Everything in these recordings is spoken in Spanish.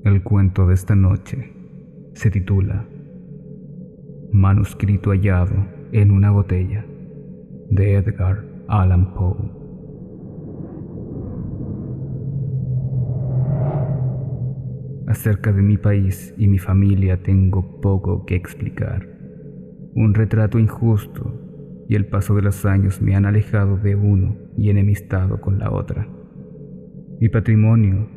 El cuento de esta noche se titula Manuscrito hallado en una botella, de Edgar Allan Poe. Acerca de mi país y mi familia tengo poco que explicar. Un retrato injusto, y el paso de los años me han alejado de uno y enemistado con la otra. Mi patrimonio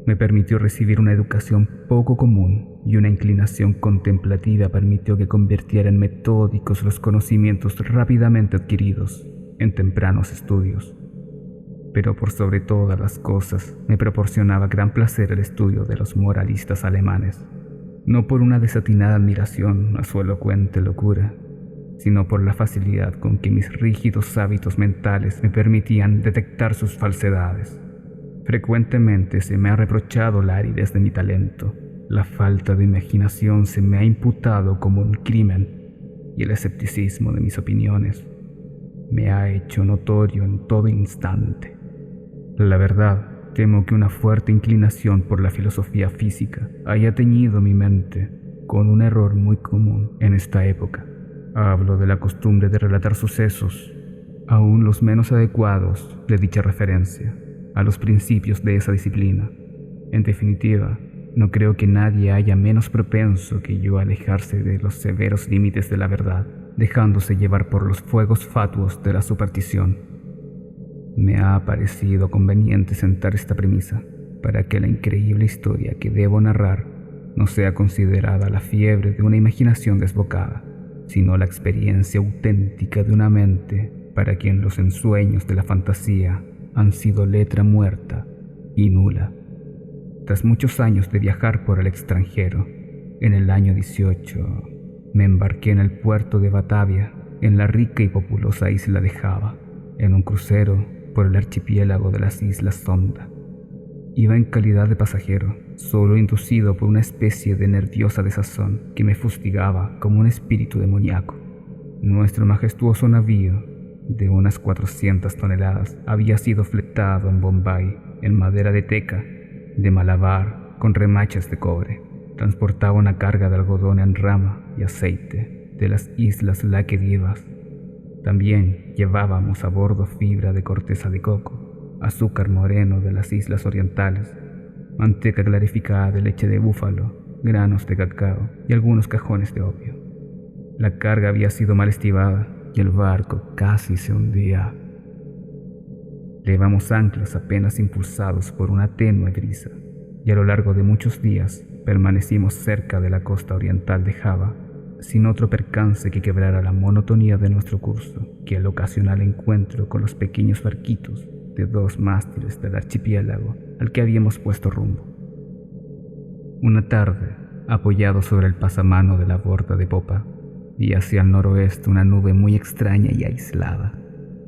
me permitió recibir una educación poco común, y una inclinación contemplativa permitió que convirtiera en metódicos los conocimientos rápidamente adquiridos en tempranos estudios. Pero por sobre todas las cosas me proporcionaba gran placer el estudio de los moralistas alemanes, no por una desatinada admiración a su elocuente locura, sino por la facilidad con que mis rígidos hábitos mentales me permitían detectar sus falsedades. Frecuentemente se me ha reprochado la aridez de mi talento, la falta de imaginación se me ha imputado como un crimen, y el escepticismo de mis opiniones me ha hecho notorio en todo instante. La verdad, temo que una fuerte inclinación por la filosofía física haya teñido mi mente con un error muy común en esta época. Hablo de la costumbre de relatar sucesos, aún los menos adecuados de dicha referencia, a los principios de esa disciplina. En definitiva, no creo que nadie haya menos propenso que yo a alejarse de los severos límites de la verdad, dejándose llevar por los fuegos fatuos de la superstición. Me ha parecido conveniente sentar esta premisa para que la increíble historia que debo narrar no sea considerada la fiebre de una imaginación desbocada, sino la experiencia auténtica de una mente para quien los ensueños de la fantasía han sido letra muerta y nula. Tras muchos años de viajar por el extranjero, en el año 18 me embarqué en el puerto de Batavia, en la rica y populosa isla de Java, en un crucero por el archipiélago de las Islas Sonda. Iba en calidad de pasajero, solo inducido por una especie de nerviosa desazón que me fustigaba como un espíritu demoníaco. Nuestro majestuoso navío, de unas 400 toneladas, había sido fletado en Bombay en madera de teca, de Malabar, con remachas de cobre. Transportaba una carga de algodón en rama y aceite de las islas Laquedivas. También llevábamos a bordo fibra de corteza de coco, azúcar moreno de las islas orientales, manteca clarificada de leche de búfalo, granos de cacao y algunos cajones de opio. La carga había sido mal estivada y el barco casi se hundía. Levamos anclas apenas impulsados por una tenue brisa, y a lo largo de muchos días permanecimos cerca de la costa oriental de Java, sin otro percance que quebrara la monotonía de nuestro curso que el ocasional encuentro con los pequeños barquitos de 2 mástiles del archipiélago al que habíamos puesto rumbo. Una tarde, apoyado sobre el pasamano de la borda de popa, vi hacia el noroeste una nube muy extraña y aislada.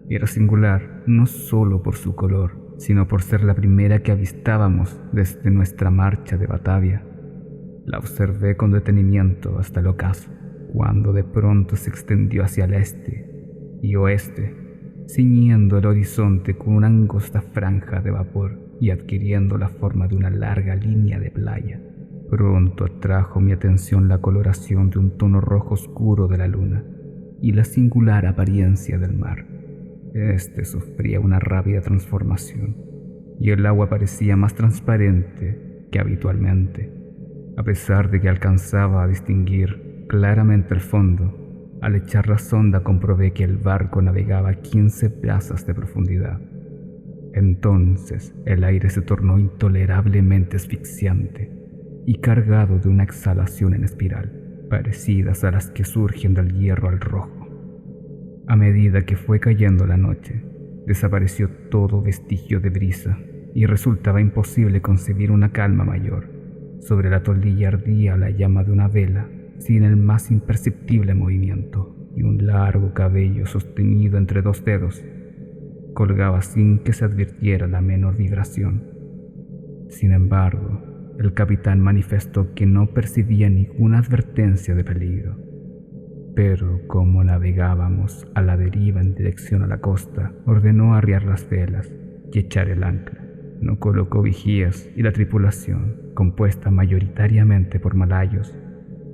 Era singular no solo por su color, sino por ser la primera que avistábamos desde nuestra marcha de Batavia. La observé con detenimiento hasta el ocaso, cuando de pronto se extendió hacia el este y oeste, ciñendo el horizonte con una angosta franja de vapor y adquiriendo la forma de una larga línea de playa. Pronto atrajo mi atención la coloración de un tono rojo oscuro de la luna y la singular apariencia del mar. Este sufría una rápida transformación y el agua parecía más transparente que habitualmente. A pesar de que alcanzaba a distinguir claramente el fondo, al echar la sonda comprobé que el barco navegaba a 15 brazas de profundidad. Entonces el aire se tornó intolerablemente asfixiante y cargado de una exhalación en espiral, parecidas a las que surgen del hierro al rojo. A medida que fue cayendo la noche, desapareció todo vestigio de brisa y resultaba imposible concebir una calma mayor. Sobre la toldilla ardía la llama de una vela sin el más imperceptible movimiento, y un largo cabello sostenido entre 2 dedos colgaba sin que se advirtiera la menor vibración. Sin embargo, el capitán manifestó que no percibía ninguna advertencia de peligro, pero como navegábamos a la deriva en dirección a la costa, ordenó arriar las velas y echar el ancla. no colocó vigías y la tripulación, compuesta mayoritariamente por malayos,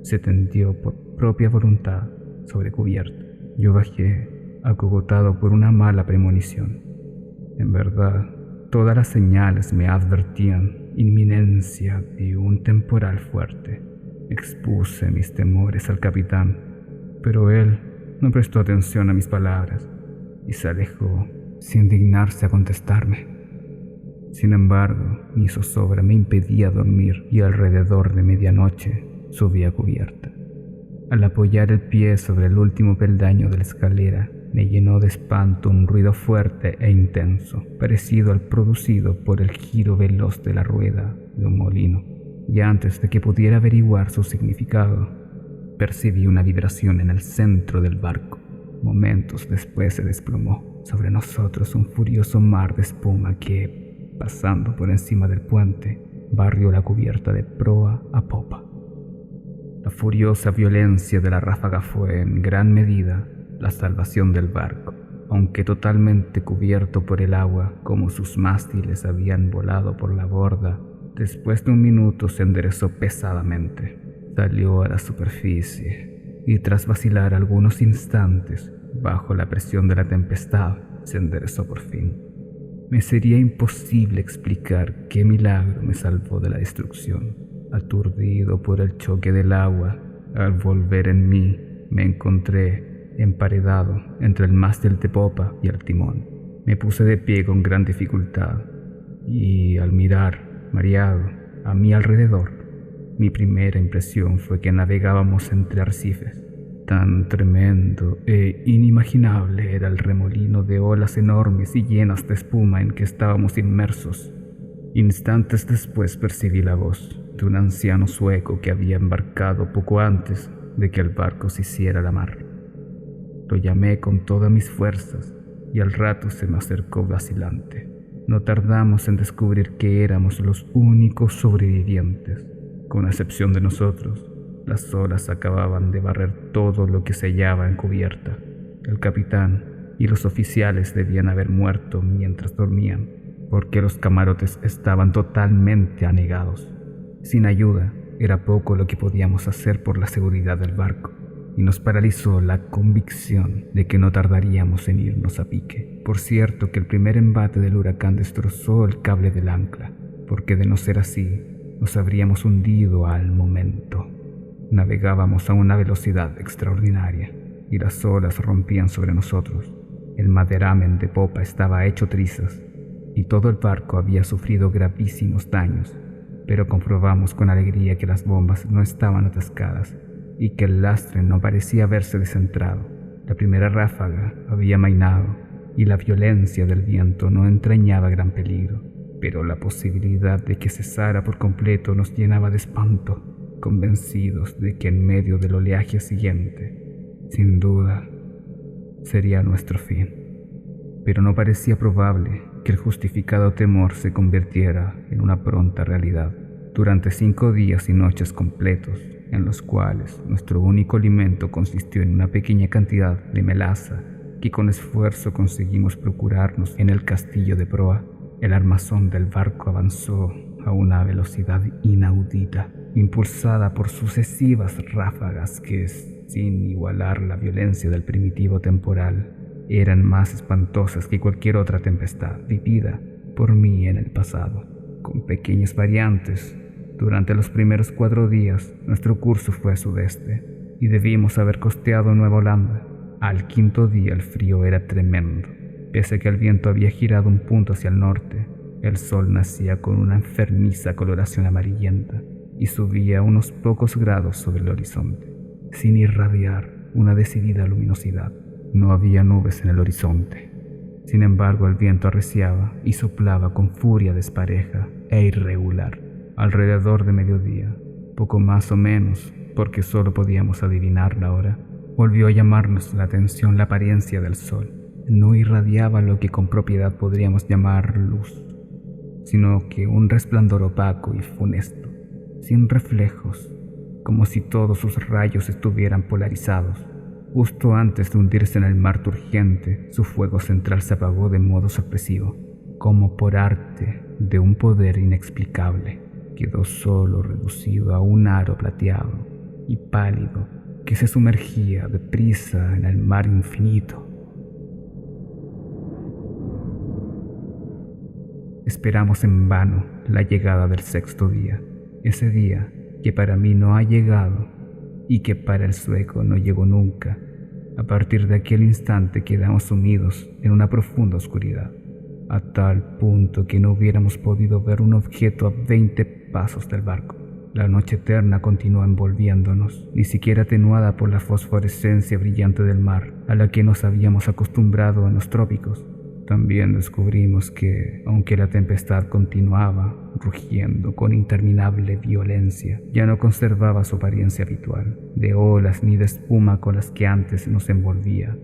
se tendió por propia voluntad sobre cubierta. Yo bajé, acogotado por una mala premonición. En verdad, todas las señales me advertían inminencia de un temporal fuerte. Expuse mis temores al capitán, pero él no prestó atención a mis palabras y se alejó sin dignarse a contestarme. Sin embargo, mi zozobra me impedía dormir y alrededor de medianoche subí a cubierta. Al apoyar el pie sobre el último peldaño de la escalera, me llenó de espanto un ruido fuerte e intenso, parecido al producido por el giro veloz de la rueda de un molino. Y antes de que pudiera averiguar su significado, percibí una vibración en el centro del barco. Momentos después se desplomó sobre nosotros un furioso mar de espuma que, pasando por encima del puente, barrió la cubierta de proa a popa. La furiosa violencia de la ráfaga fue, en gran medida, la salvación del barco, aunque totalmente cubierto por el agua, como sus mástiles habían volado por la borda. Después de un minuto se enderezó pesadamente, salió a la superficie y tras vacilar algunos instantes bajo la presión de la tempestad, se enderezó por fin. Me sería imposible explicar qué milagro me salvó de la destrucción. Aturdido por el choque del agua, al volver en mí, me encontré emparedado entre el mástil de popa y el timón. Me puse de pie con gran dificultad y, al mirar, mareado, a mi alrededor, mi primera impresión fue que navegábamos entre arrecifes. Tan tremendo e inimaginable era el remolino de olas enormes y llenas de espuma en que estábamos inmersos. Instantes después percibí la voz de un anciano sueco que había embarcado poco antes de que el barco se hiciera a la mar. Lo llamé con todas mis fuerzas y al rato se me acercó vacilante. No tardamos en descubrir que éramos los únicos sobrevivientes. Con excepción de nosotros, las olas acababan de barrer todo lo que se hallaba en cubierta. El capitán y los oficiales debían haber muerto mientras dormían, porque los camarotes estaban totalmente anegados. Sin ayuda, era poco lo que podíamos hacer por la seguridad del barco, y nos paralizó la convicción de que no tardaríamos en irnos a pique. Por cierto que el primer embate del huracán destrozó el cable del ancla, porque de no ser así, nos habríamos hundido al momento. Navegábamos a una velocidad extraordinaria, y las olas rompían sobre nosotros. El maderamen de popa estaba hecho trizas, y todo el barco había sufrido gravísimos daños, pero comprobamos con alegría que las bombas no estaban atascadas y que el lastre no parecía haberse descentrado. La primera ráfaga había amainado y la violencia del viento no entrañaba gran peligro, pero la posibilidad de que cesara por completo nos llenaba de espanto, convencidos de que en medio del oleaje siguiente, sin duda, sería nuestro fin. Pero no parecía probable que el justificado temor se convirtiera en una pronta realidad. Durante 5 días y noches completos, en los cuales nuestro único alimento consistió en una pequeña cantidad de melaza que con esfuerzo conseguimos procurarnos en el castillo de proa, el armazón del barco avanzó a una velocidad inaudita, impulsada por sucesivas ráfagas que, sin igualar la violencia del primitivo temporal, eran más espantosas que cualquier otra tempestad vivida por mí en el pasado. Con pequeñas variantes, durante los primeros 4 días nuestro curso fue a sudeste y debimos haber costeado Nueva Holanda. Al 5.º día el frío era tremendo. Pese a que el viento había girado un punto hacia el norte, el sol nacía con una enfermiza coloración amarillenta y subía unos pocos grados sobre el horizonte, sin irradiar una decidida luminosidad. No había nubes en el horizonte. Sin embargo, el viento arreciaba y soplaba con furia despareja e irregular. Alrededor de mediodía, poco más o menos, porque solo podíamos adivinar la hora, volvió a llamarnos la atención la apariencia del sol. No irradiaba lo que con propiedad podríamos llamar luz, sino que un resplandor opaco y funesto, sin reflejos, como si todos sus rayos estuvieran polarizados. Justo antes de hundirse en el mar turgente, su fuego central se apagó de modo sorpresivo, como por arte de un poder inexplicable, quedó solo reducido a un aro plateado y pálido que se sumergía deprisa en el mar infinito. Esperamos en vano la llegada del sexto día, ese día que para mí no ha llegado y que para el sueco no llegó nunca. A partir de aquel instante quedamos sumidos en una profunda oscuridad, a tal punto que no hubiéramos podido ver un objeto a 20 pasos del barco. La noche eterna continuó envolviéndonos, ni siquiera atenuada por la fosforescencia brillante del mar, a la que nos habíamos acostumbrado en los trópicos. También descubrimos que, aunque la tempestad continuaba rugiendo con interminable violencia, ya no conservaba su apariencia habitual, de olas ni de espuma con las que antes nos envolvía.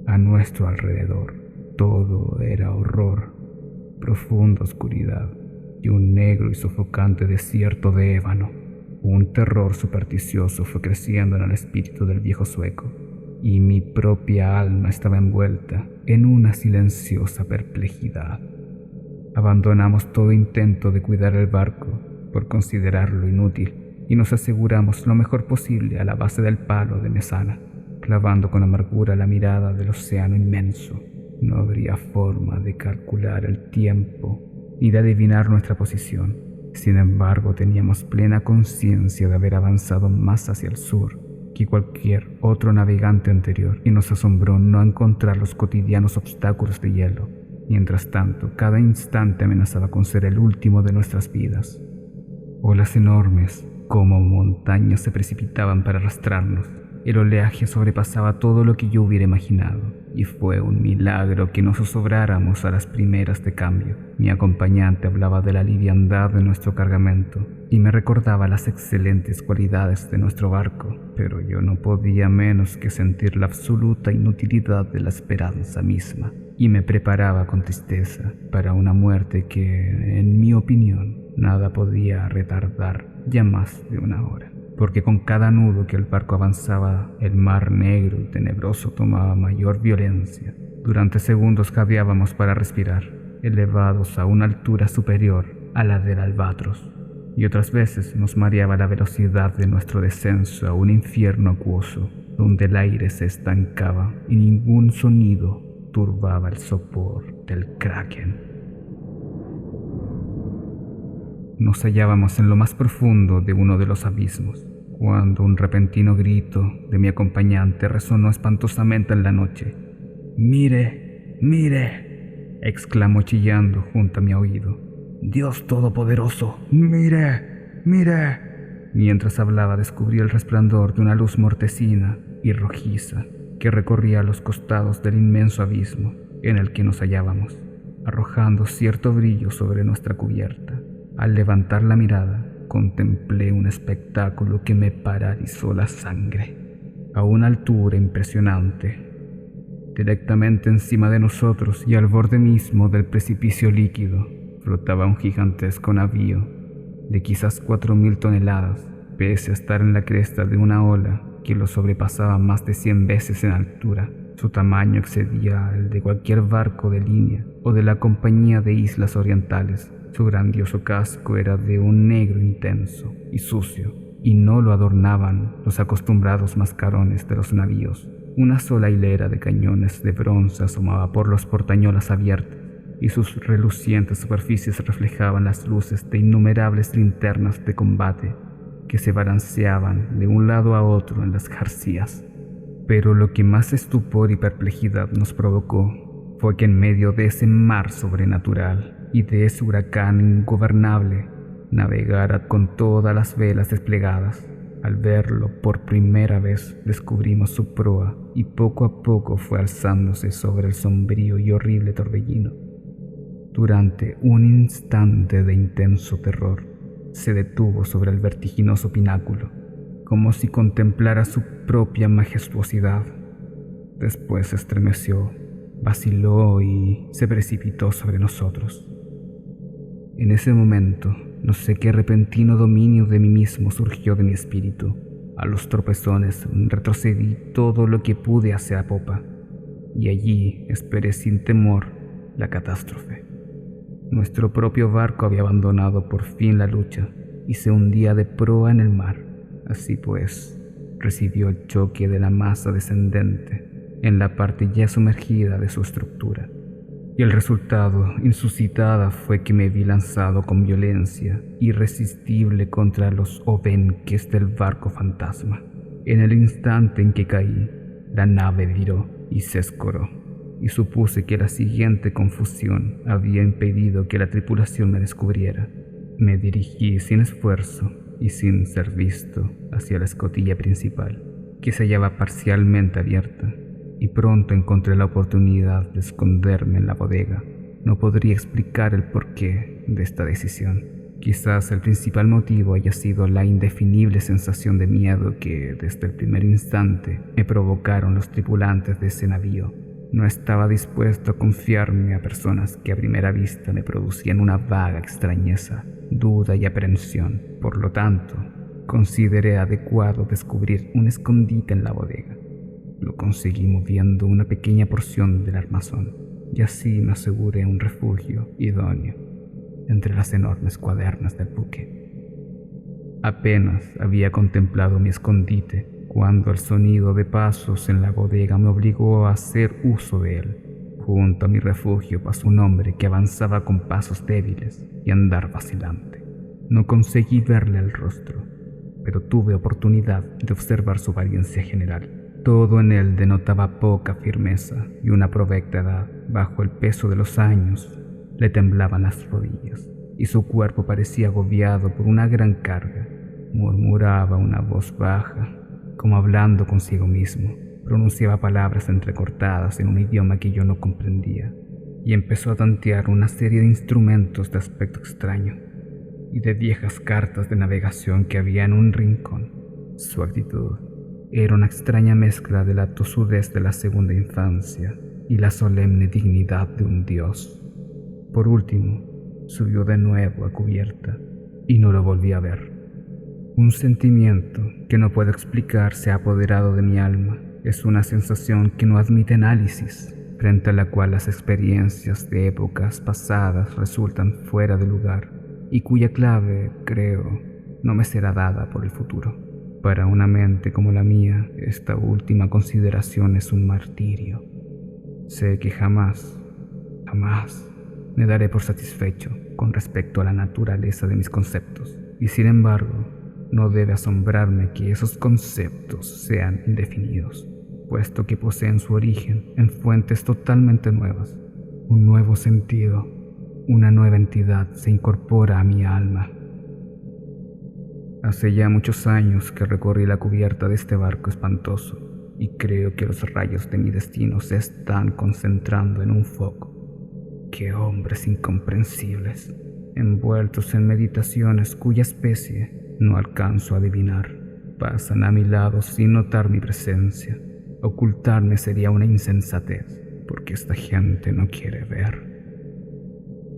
A nuestro alrededor, todo era horror, profunda oscuridad y un negro y sofocante desierto de ébano. Un terror supersticioso fue creciendo en el espíritu del viejo sueco, y mi propia alma estaba envuelta en una silenciosa perplejidad. Abandonamos todo intento de cuidar el barco por considerarlo inútil y nos aseguramos lo mejor posible a la base del palo de mesana, clavando con amargura la mirada del océano inmenso. No habría forma de calcular el tiempo ni de adivinar nuestra posición. Sin embargo, teníamos plena conciencia de haber avanzado más hacia el sur que cualquier otro navegante anterior, y nos asombró no encontrar los cotidianos obstáculos de hielo. Mientras tanto, cada instante amenazaba con ser el último de nuestras vidas. Olas enormes, como montañas, se precipitaban para arrastrarnos. El oleaje sobrepasaba todo lo que yo hubiera imaginado, y fue un milagro que no zozobráramos a las primeras de cambio. Mi acompañante hablaba de la liviandad de nuestro cargamento y me recordaba las excelentes cualidades de nuestro barco, pero yo no podía menos que sentir la absoluta inutilidad de la esperanza misma, y me preparaba con tristeza para una muerte que, en mi opinión, nada podía retardar ya más de una hora, porque con cada nudo que el barco avanzaba, el mar negro y tenebroso tomaba mayor violencia. Durante segundos jadeábamos para respirar, elevados a una altura superior a la del albatros, y otras veces nos mareaba la velocidad de nuestro descenso a un infierno acuoso, donde el aire se estancaba y ningún sonido turbaba el sopor del kraken. Nos hallábamos en lo más profundo de uno de los abismos, cuando un repentino grito de mi acompañante resonó espantosamente en la noche. ¡Mire! ¡Mire!, exclamó chillando junto a mi oído. ¡Dios Todopoderoso! ¡Mire! ¡Mire! Mientras hablaba descubrí el resplandor de una luz mortecina y rojiza que recorría los costados del inmenso abismo en el que nos hallábamos, arrojando cierto brillo sobre nuestra cubierta. Al levantar la mirada, contemplé un espectáculo que me paralizó la sangre. A una altura impresionante, directamente encima de nosotros y al borde mismo del precipicio líquido, flotaba un gigantesco navío de quizás 4.000 toneladas, pese a estar en la cresta de una ola que lo sobrepasaba más de 100 veces en altura. Su tamaño excedía el de cualquier barco de línea o de la Compañía de Islas Orientales. Su grandioso casco era de un negro intenso y sucio, y no lo adornaban los acostumbrados mascarones de los navíos. Una sola hilera de cañones de bronce asomaba por los portañolas abiertas, y sus relucientes superficies reflejaban las luces de innumerables linternas de combate que se balanceaban de un lado a otro en las jarcias. Pero lo que más estupor y perplejidad nos provocó fue que en medio de ese mar sobrenatural y de ese huracán ingobernable navegara con todas las velas desplegadas. Al verlo por primera vez descubrimos su proa, y poco a poco fue alzándose sobre el sombrío y horrible torbellino. Durante un instante de intenso terror, se detuvo sobre el vertiginoso pináculo, como si contemplara su propia majestuosidad. Después se estremeció, vaciló y se precipitó sobre nosotros. En ese momento, no sé qué repentino dominio de mí mismo surgió de mi espíritu. A los tropezones retrocedí todo lo que pude hacia popa, y allí esperé sin temor la catástrofe. Nuestro propio barco había abandonado por fin la lucha y se hundía de proa en el mar. Así pues, recibió el choque de la masa descendente en la parte ya sumergida de su estructura. Y el resultado insuscitada fue que me vi lanzado con violencia irresistible contra los obenques del barco fantasma. En el instante en que caí, la nave viró y se escoró, y supuse que la siguiente confusión había impedido que la tripulación me descubriera. Me dirigí sin esfuerzo y sin ser visto hacia la escotilla principal, que se hallaba parcialmente abierta, y pronto encontré la oportunidad de esconderme en la bodega. No podría explicar el porqué de esta decisión. Quizás el principal motivo haya sido la indefinible sensación de miedo que, desde el primer instante, me provocaron los tripulantes de ese navío. No estaba dispuesto a confiarme a personas que a primera vista me producían una vaga extrañeza, duda y aprehensión. Por lo tanto, consideré adecuado descubrir un escondite en la bodega. Lo conseguí moviendo una pequeña porción del armazón, y así me aseguré un refugio idóneo entre las enormes cuadernas del buque. Apenas había contemplado mi escondite cuando el sonido de pasos en la bodega me obligó a hacer uso de él. Junto a mi refugio pasó un hombre que avanzaba con pasos débiles y andar vacilante. No conseguí verle el rostro, pero tuve oportunidad de observar su apariencia general. Todo en él denotaba poca firmeza y una provecta edad. Bajo el peso de los años le temblaban las rodillas y su cuerpo parecía agobiado por una gran carga. Murmuraba una voz baja, como hablando consigo mismo. Pronunciaba palabras entrecortadas en un idioma que yo no comprendía y empezó a tantear una serie de instrumentos de aspecto extraño y de viejas cartas de navegación que había en un rincón. Su actitud era una extraña mezcla de la tosudez de la segunda infancia y la solemne dignidad de un dios. Por último, subió de nuevo a cubierta y no lo volví a ver. Un sentimiento que no puedo explicar se ha apoderado de mi alma. Es una sensación que no admite análisis, frente a la cual las experiencias de épocas pasadas resultan fuera de lugar y cuya clave, creo, no me será dada por el futuro. Para una mente como la mía, esta última consideración es un martirio. Sé que jamás me daré por satisfecho con respecto a la naturaleza de mis conceptos, y sin embargo, no debe asombrarme que esos conceptos sean indefinidos, puesto que poseen su origen en fuentes totalmente nuevas. Un nuevo sentido, una nueva entidad se incorpora a mi alma. Hace ya muchos años que recorrí la cubierta de este barco espantoso y creo que los rayos de mi destino se están concentrando en un foco. ¡Qué hombres incomprensibles! Envueltos en meditaciones cuya especie no alcanzo a adivinar, pasan a mi lado sin notar mi presencia. Ocultarme sería una insensatez, porque esta gente no quiere ver.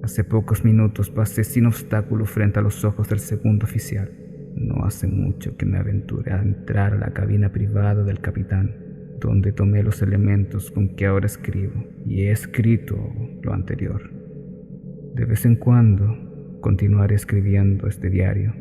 Hace pocos minutos pasé sin obstáculo frente a los ojos del segundo oficial. No hace mucho que me aventuré a entrar a la cabina privada del capitán, donde tomé los elementos con que ahora escribo, y he escrito lo anterior. De vez en cuando continuaré escribiendo este diario.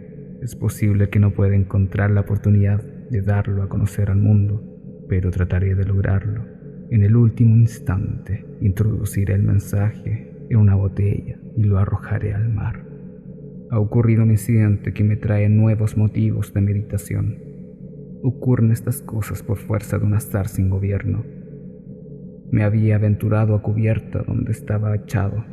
Es posible que no pueda encontrar la oportunidad de darlo a conocer al mundo, pero trataré de lograrlo. En el último instante, introduciré el mensaje en una botella y lo arrojaré al mar. Ha ocurrido un incidente que me trae nuevos motivos de meditación. Ocurren estas cosas por fuerza de un azar sin gobierno. Me había aventurado a cubierta donde estaba echado,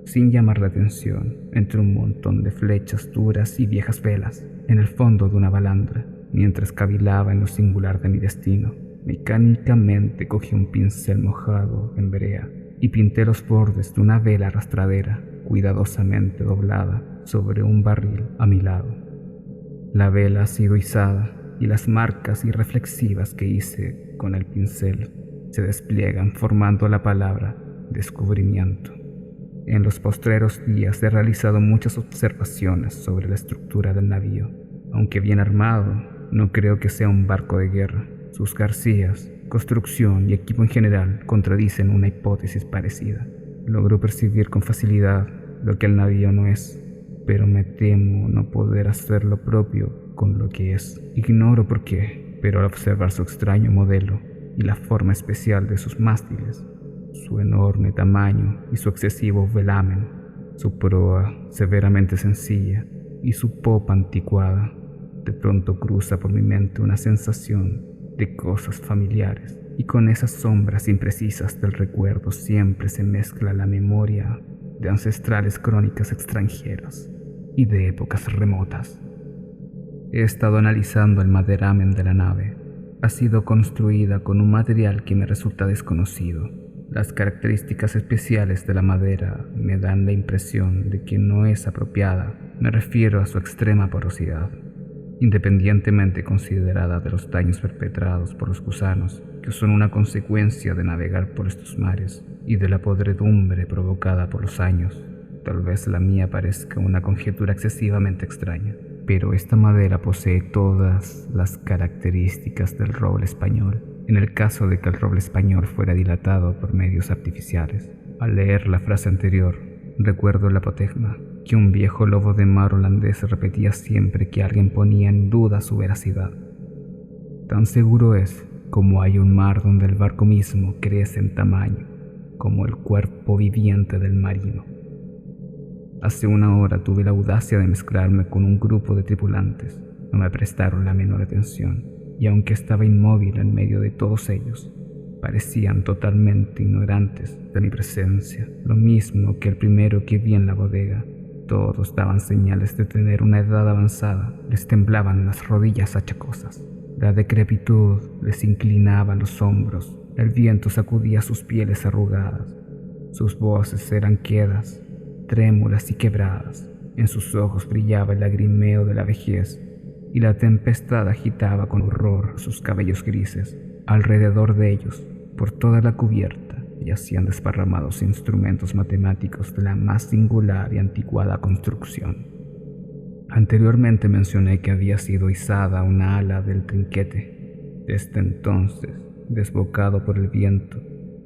sin llamar la atención, entre un montón de flechas duras y viejas velas, en el fondo de una balandra, mientras cavilaba en lo singular de mi destino. Mecánicamente cogí un pincel mojado en brea y pinté los bordes de una vela arrastradera, cuidadosamente doblada sobre un barril a mi lado. La vela ha sido izada y las marcas irreflexivas que hice con el pincel se despliegan formando la palabra descubrimiento. En los postreros días he realizado muchas observaciones sobre la estructura del navío. Aunque bien armado, no creo que sea un barco de guerra. Sus garcías, construcción y equipo en general contradicen una hipótesis parecida. Logro percibir con facilidad lo que el navío no es, pero me temo no poder hacer lo propio con lo que es. Ignoro por qué, pero al observar su extraño modelo y la forma especial de sus mástiles, su enorme tamaño y su excesivo velamen, su proa severamente sencilla y su popa anticuada, de pronto cruza por mi mente una sensación de cosas familiares, y con esas sombras imprecisas del recuerdo siempre se mezcla la memoria de ancestrales crónicas extranjeras y de épocas remotas. He estado analizando el maderamen de la nave. Ha sido construida con un material que me resulta desconocido. Las características especiales de la madera me dan la impresión de que no es apropiada. Me refiero a su extrema porosidad, independientemente considerada de los daños perpetrados por los gusanos, que son una consecuencia de navegar por estos mares, y de la podredumbre provocada por los años. Tal vez la mía parezca una conjetura excesivamente extraña, pero esta madera posee todas las características del roble español, en el caso de que el roble español fuera dilatado por medios artificiales. Al leer la frase anterior, recuerdo el apotegma que un viejo lobo de mar holandés repetía siempre que alguien ponía en duda su veracidad. Tan seguro es como hay un mar donde el barco mismo crece en tamaño, como el cuerpo viviente del marino. Hace una hora tuve la audacia de mezclarme con un grupo de tripulantes. No me prestaron la menor atención, y aunque estaba inmóvil en medio de todos ellos, parecían totalmente ignorantes de mi presencia, lo mismo que el primero que vi en la bodega. Todos daban señales de tener una edad avanzada, les temblaban las rodillas achacosas. La decrepitud les inclinaba los hombros, el viento sacudía sus pieles arrugadas, sus voces eran quedas, trémulas y quebradas, en sus ojos brillaba el lagrimeo de la vejez, y la tempestad agitaba con horror sus cabellos grises. Alrededor de ellos, por toda la cubierta, yacían desparramados instrumentos matemáticos de la más singular y anticuada construcción. Anteriormente mencioné que había sido izada una ala del trinquete. Desde entonces, desbocado por el viento,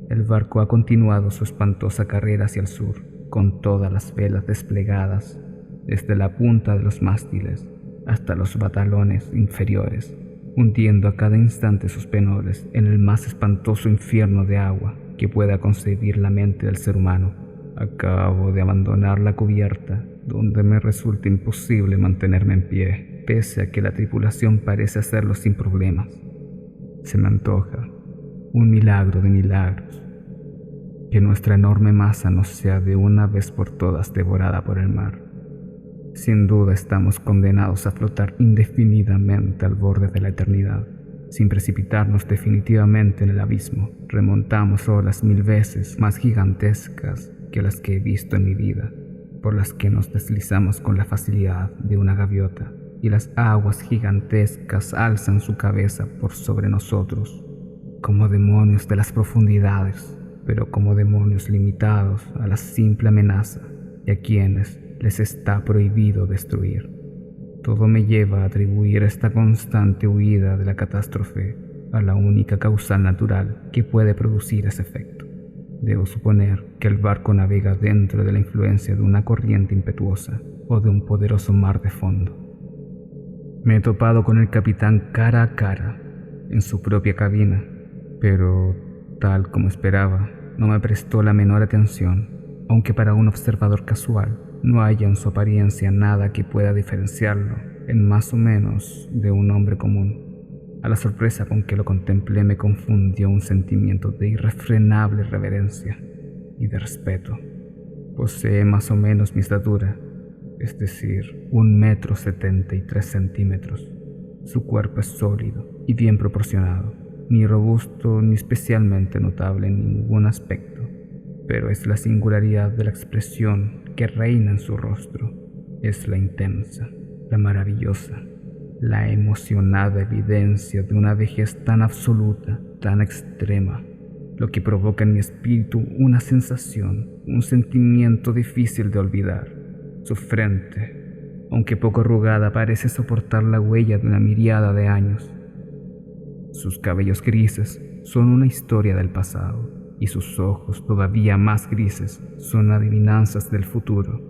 el barco ha continuado su espantosa carrera hacia el sur, con todas las velas desplegadas, desde la punta de los mástiles hasta los batalones inferiores, hundiendo a cada instante sus penores en el más espantoso infierno de agua que pueda concebir la mente del ser humano. Acabo de abandonar la cubierta, donde me resulta imposible mantenerme en pie, pese a que la tripulación parece hacerlo sin problemas. Se me antoja un milagro de milagros, que nuestra enorme masa no sea de una vez por todas devorada por el mar. Sin duda estamos condenados a flotar indefinidamente al borde de la eternidad, sin precipitarnos definitivamente en el abismo. Remontamos olas 1000 veces más gigantescas que las que he visto en mi vida, por las que nos deslizamos con la facilidad de una gaviota, y las aguas gigantescas alzan su cabeza por sobre nosotros, como demonios de las profundidades, pero como demonios limitados a la simple amenaza, y a quienes les está prohibido destruir. Todo me lleva a atribuir esta constante huida de la catástrofe a la única causal natural que puede producir ese efecto. Debo suponer que el barco navega dentro de la influencia de una corriente impetuosa o de un poderoso mar de fondo. Me he topado con el capitán cara a cara en su propia cabina, pero, tal como esperaba, no me prestó la menor atención, aunque para un observador casual no haya en su apariencia nada que pueda diferenciarlo en más o menos de un hombre común. A la sorpresa con que lo contemplé me confundió un sentimiento de irrefrenable reverencia y de respeto. Posee más o menos mi estatura, es decir, 1,73 metros. Su cuerpo es sólido y bien proporcionado, ni robusto ni especialmente notable en ningún aspecto, pero es la singularidad de la expresión que reina en su rostro. Es la intensa, la maravillosa, la emocionada evidencia de una vejez tan absoluta, tan extrema, lo que provoca en mi espíritu una sensación, un sentimiento difícil de olvidar. Su frente, aunque poco arrugada, parece soportar la huella de una miríada de años. Sus cabellos grises son una historia del pasado, y sus ojos, todavía más grises, son adivinanzas del futuro.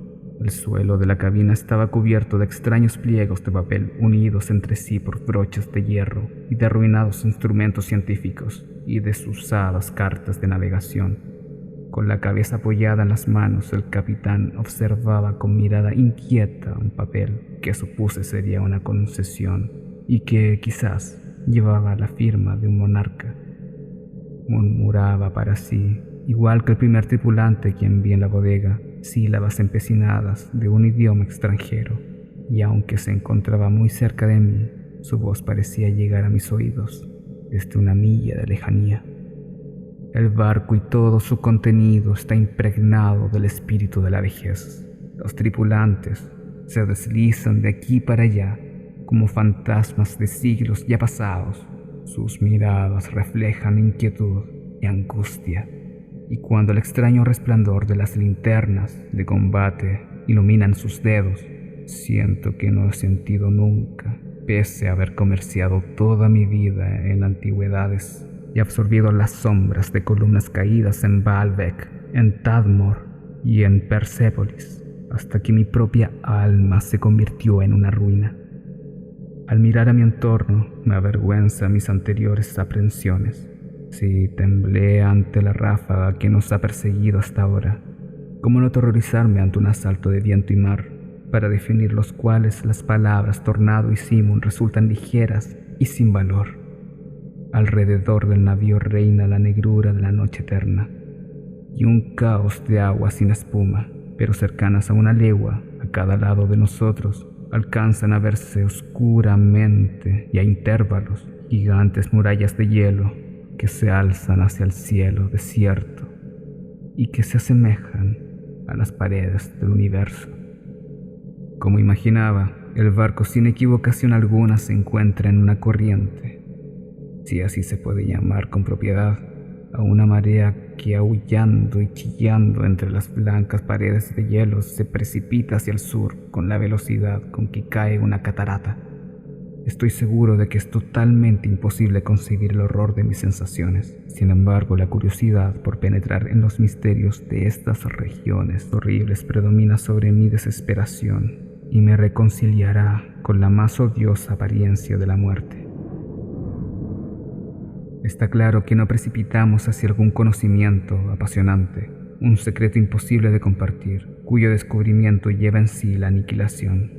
El suelo de la cabina estaba cubierto de extraños pliegos de papel unidos entre sí por broches de hierro y de arruinados instrumentos científicos y desusadas cartas de navegación. Con la cabeza apoyada en las manos, el capitán observaba con mirada inquieta un papel que supuse sería una concesión y que quizás llevaba la firma de un monarca. Murmuraba para sí, igual que el primer tripulante quien vi en la bodega, sílabas empecinadas de un idioma extranjero, y aunque se encontraba muy cerca de mí, su voz parecía llegar a mis oídos desde una milla de lejanía. El barco y todo su contenido está impregnado del espíritu de la vejez. Los tripulantes se deslizan de aquí para allá como fantasmas de siglos ya pasados. Sus miradas reflejan inquietud y angustia, y cuando el extraño resplandor de las linternas de combate iluminan sus dedos, siento que no he sentido nunca, pese a haber comerciado toda mi vida en antigüedades y absorbido las sombras de columnas caídas en Baalbek, en Tadmor y en Persépolis, hasta que mi propia alma se convirtió en una ruina. Al mirar a mi entorno, me avergüenza mis anteriores aprensiones. Si temblé ante la ráfaga que nos ha perseguido hasta ahora, ¿cómo no aterrorizarme ante un asalto de viento y mar, para definir los cuales las palabras tornado y simón resultan ligeras y sin valor? Alrededor del navío reina la negrura de la noche eterna, y un caos de aguas sin espuma, pero cercanas a una legua a cada lado de nosotros, alcanzan a verse oscuramente y a intervalos gigantes murallas de hielo que se alzan hacia el cielo desierto y que se asemejan a las paredes del universo. Como imaginaba, el barco sin equivocación alguna se encuentra en una corriente, si así se puede llamar con propiedad, a una marea que aullando y chillando entre las blancas paredes de hielo se precipita hacia el sur con la velocidad con que cae una catarata. Estoy seguro de que es totalmente imposible concebir el horror de mis sensaciones. Sin embargo, la curiosidad por penetrar en los misterios de estas regiones horribles predomina sobre mi desesperación y me reconciliará con la más odiosa apariencia de la muerte. Está claro que no precipitamos hacia algún conocimiento apasionante, un secreto imposible de compartir, cuyo descubrimiento lleva en sí la aniquilación.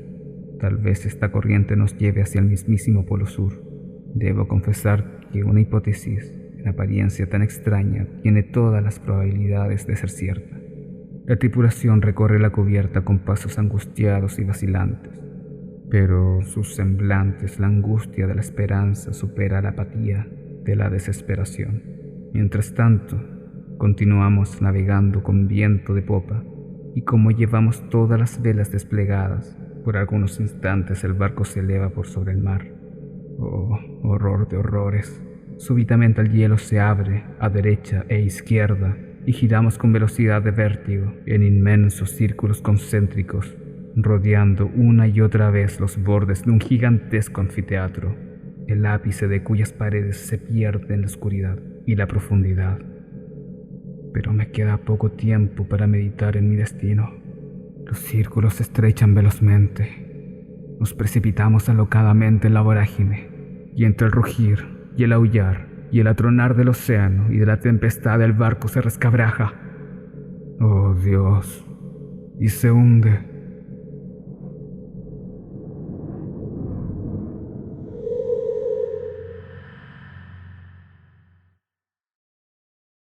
Tal vez esta corriente nos lleve hacia el mismísimo Polo Sur. Debo confesar que una hipótesis en apariencia tan extraña tiene todas las probabilidades de ser cierta. La tripulación recorre la cubierta con pasos angustiados y vacilantes, pero sus semblantes, la angustia de la esperanza supera la apatía de la desesperación. Mientras tanto, continuamos navegando con viento de popa, y como llevamos todas las velas desplegadas, por algunos instantes el barco se eleva por sobre el mar. Oh, horror de horrores. Súbitamente el hielo se abre a derecha e izquierda, y giramos con velocidad de vértigo en inmensos círculos concéntricos, rodeando una y otra vez los bordes de un gigantesco anfiteatro, el ápice de cuyas paredes se pierde en la oscuridad y la profundidad. Pero me queda poco tiempo para meditar en mi destino. Los círculos se estrechan velozmente. Nos precipitamos alocadamente en la vorágine, y entre el rugir y el aullar y el atronar del océano y de la tempestad el barco se resquebraja. ¡Oh Dios! Y se hunde.